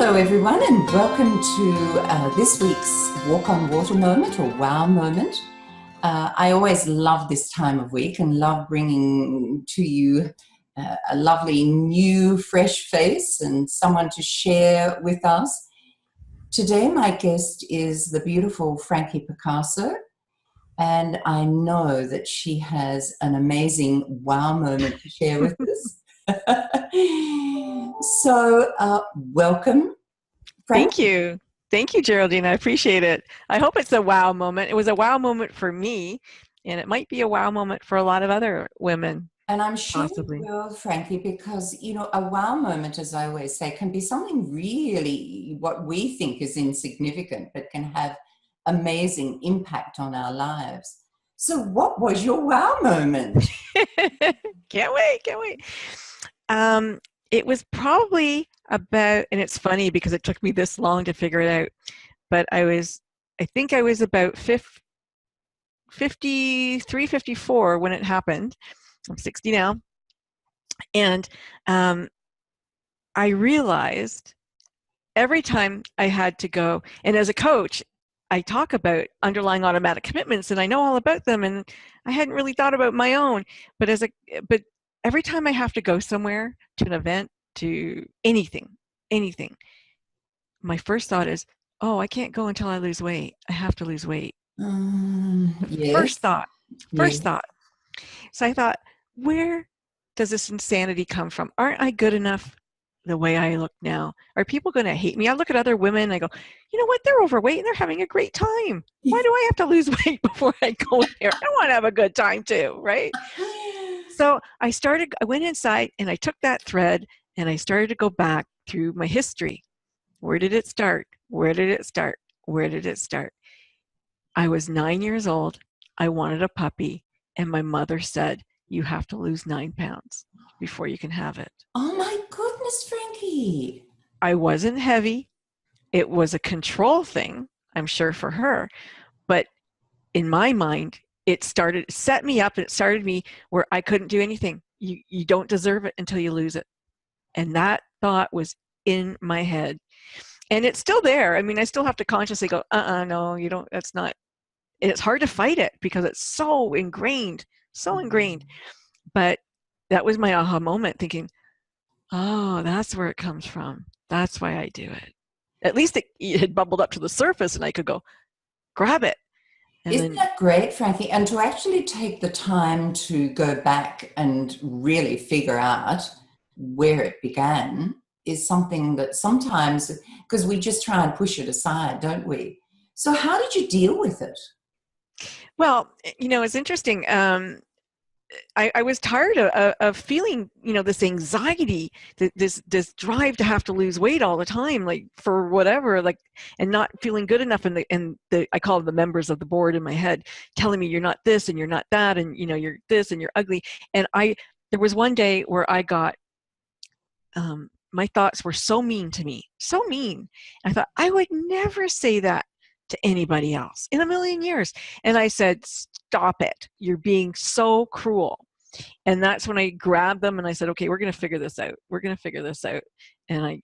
Hello everyone, and welcome to this week's Walk on Water moment, or wow moment. I always love this time of week and love bringing to you a lovely new fresh face and someone to share with us. Today my guest is the beautiful Frankie Picasso, and I know that she has an amazing wow moment to share with us. So welcome, Frank. Thank you. Thank you, Geraldine. I appreciate it. I hope it's a wow moment. It was a wow moment for me, and it might be a wow moment for a lot of other women. And I'm sure it Possibly. will, Frankie, because, a wow moment, as I always say, can be something really what we think is insignificant, but can have amazing impact on our lives. So what was your wow moment? Can't wait. It was probably about, and it's funny because it took me this long to figure it out, but I think I was about 53, 54 when it happened. I'm 60 now. And I realized every time I had to go, and as a coach, I talk about underlying automatic commitments, and I know all about them, and I hadn't really thought about my own. But every time I have to go somewhere, to an event, to anything, my first thought is, oh, I can't go until I lose weight. I have to lose weight. Yes. First thought. Yes. So I thought, where does this insanity come from? Aren't I good enough the way I look now? Are people going to hate me? I look at other women and I go, you know what? They're overweight and they're having a great time. Why do I have to lose weight before I go there? I want to have a good time too, right? So I went inside and I took that thread and I started to go back through my history. Where did it start? Where did it start? Where did it start? I was 9 years old. I wanted a puppy. And my mother said, you have to lose 9 pounds before you can have it. Oh my goodness, Frankie. I wasn't heavy. It was a control thing, I'm sure, for her. But in my mind, it set me up, and it started me where I couldn't do anything. You don't deserve it until you lose it. And that thought was in my head. And it's still there. I mean, I still have to consciously go, no, you don't, that's not. And it's hard to fight it because it's so ingrained. But that was my aha moment, thinking, oh, that's where it comes from. That's why I do it. At least it had bubbled up to the surface and I could go grab it. Isn't that great, Frankie? And to actually take the time to go back and really figure out where it began is something that sometimes, because we just try and push it aside, don't we? So how did you deal with it? Well, it's interesting. I was tired of feeling, this anxiety, this drive to have to lose weight all the time, like for whatever, like, and not feeling good enough. And I call them the members of the board in my head, telling me you're not this and you're not that, and you're this and you're ugly. And there was one day where I got, my thoughts were so mean to me, so mean. I thought I would never say that to anybody else in a million years. And I said, stop it. You're being so cruel. And that's when I grabbed them and I said, okay, we're going to figure this out. And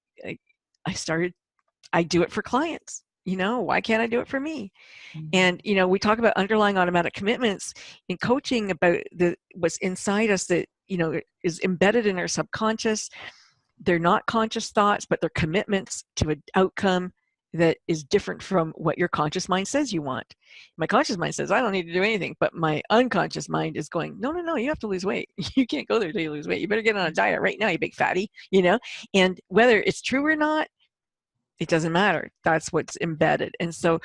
I do it for clients. Why can't I do it for me? Mm-hmm. And, we talk about underlying automatic commitments in coaching, about what's inside us that, is embedded in our subconscious. They're not conscious thoughts, but they're commitments to an outcome that is different from what your conscious mind says you want. My conscious mind says, I don't need to do anything. But my unconscious mind is going, no, you have to lose weight. You can't go there till you lose weight. You better get on a diet right now, you big fatty, And whether it's true or not, it doesn't matter. That's what's embedded. And so,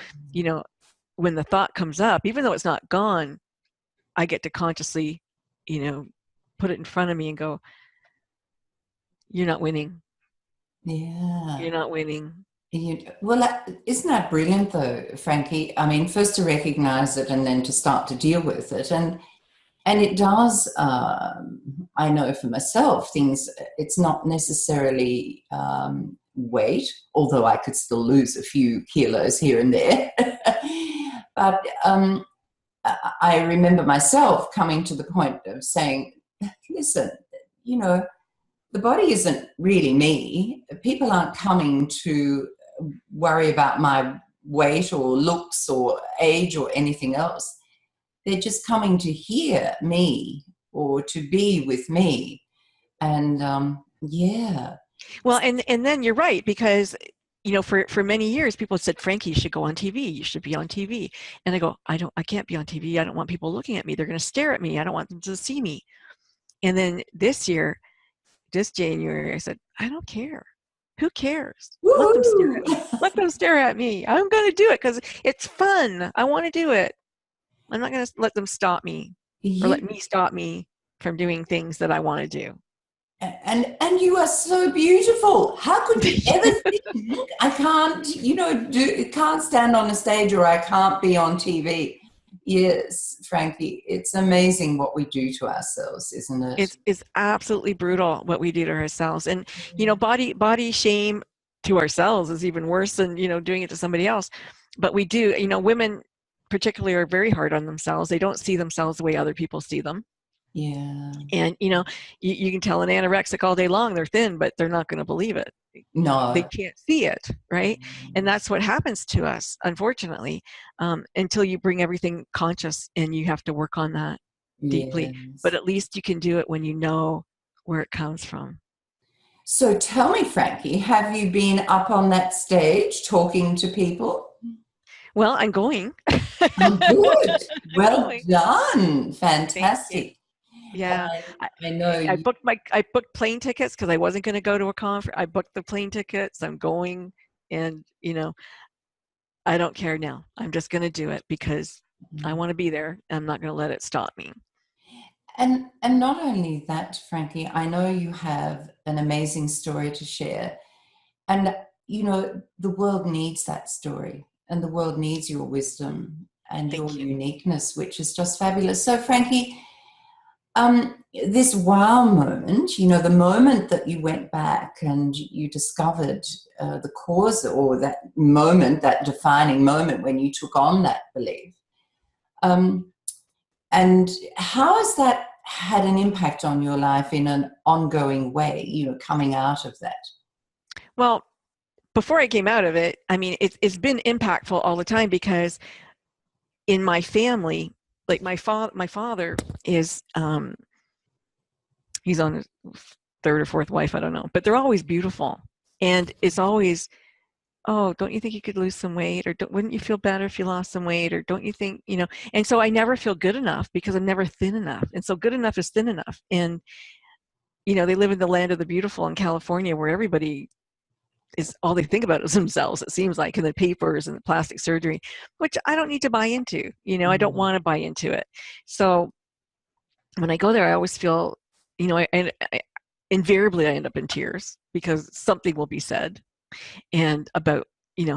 when the thought comes up, even though it's not gone, I get to consciously, put it in front of me and go, you're not winning. Yeah. You're not winning. Well, isn't that brilliant though, Frankie? I mean, first to recognize it and then to start to deal with it. And it does, I know for myself, it's not necessarily weight, although I could still lose a few kilos here and there. But I remember myself coming to the point of saying, listen, the body isn't really me. People aren't coming to worry about my weight or looks or age or anything else. They're just coming to hear me or to be with me. And yeah. Well, and then you're right, because for many years people said, Frankie, you should go on TV, you should be on TV. And I go, I can't be on TV. I don't want people looking at me. They're going to stare at me. I don't want them to see me. And then this January, I said, I don't care. Who cares? Let them stare at me. Let them stare at me. I'm going to do it because it's fun. I want to do it. I'm not going to let them stop me or let me stop me from doing things that I want to do. And you are so beautiful. How could you ever think I can't, can't stand on a stage, or I can't be on TV? Yes, Frankie, it's amazing what we do to ourselves, isn't it? It's absolutely brutal what we do to ourselves. And, body shame to ourselves is even worse than, doing it to somebody else. But we do, women particularly are very hard on themselves. They don't see themselves the way other people see them. Yeah. And, you can tell an anorexic all day long they're thin, but they're not going to believe it. No. They can't see it, right? And that's what happens to us, unfortunately, until you bring everything conscious, and you have to work on that deeply. Yes. But at least you can do it when you know where it comes from. So tell me, Frankie, have you been up on that stage talking to people? Well, I'm going. Oh, good. Well done. Fantastic. Yeah, I know. I booked plane tickets because I wasn't going to go to a conference. I booked the plane tickets. I'm going, and I don't care now. I'm just going to do it because I want to be there. I'm not going to let it stop me. And not only that, Frankie, I know you have an amazing story to share, and the world needs that story, and the world needs your wisdom and your uniqueness, which is just fabulous. So, Frankie, this wow moment, the moment that you went back and you discovered the cause, or that moment, that defining moment when you took on that belief, and how has that had an impact on your life in an ongoing way, coming out of that? Well, before I came out of it, I mean, it's been impactful all the time, because in my family, like my father is, he's on his third or fourth wife, I don't know, but they're always beautiful. And it's always, oh, don't you think you could lose some weight? Or wouldn't you feel better if you lost some weight? Or don't you think, and so I never feel good enough because I'm never thin enough. And so good enough is thin enough. And, they live in the land of the beautiful in California, where everybody is, all they think about is themselves, it seems like, in the papers and the plastic surgery, which I don't need to buy into. I don't want to buy into it. So when I go there, I always feel, invariably I end up in tears, because something will be said and about,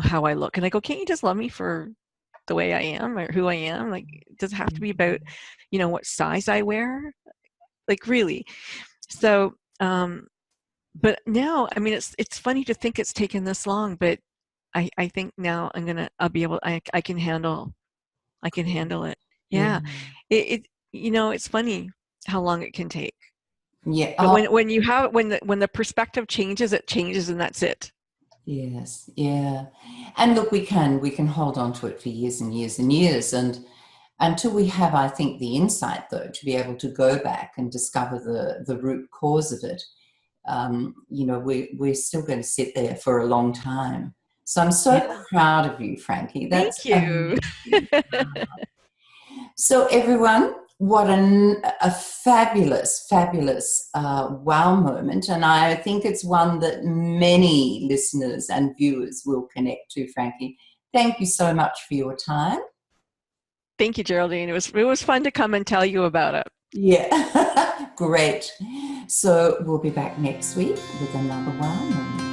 how I look. And I go, can't you just love me for the way I am or who I am? Like, does it have to be about, what size I wear? Like, really? So, but now, I mean, it's funny to think it's taken this long, but I think now I'll be able, I can handle it. Yeah. It's funny how long it can take. Yeah. But when you have, when the perspective changes, it changes, and that's it. Yes. Yeah. And look, we can hold on to it for years and years and years. And until we have, I think, the insight, though, to be able to go back and discover the root cause of it, we're still going to sit there for a long time. So I'm so proud of you, Frankie. Thank you. So everyone, what a fabulous, fabulous wow moment. And I think it's one that many listeners and viewers will connect to, Frankie. Thank you so much for your time. Thank you, Geraldine. It was fun to come and tell you about it. Yeah, great. So we'll be back next week with another wow moment.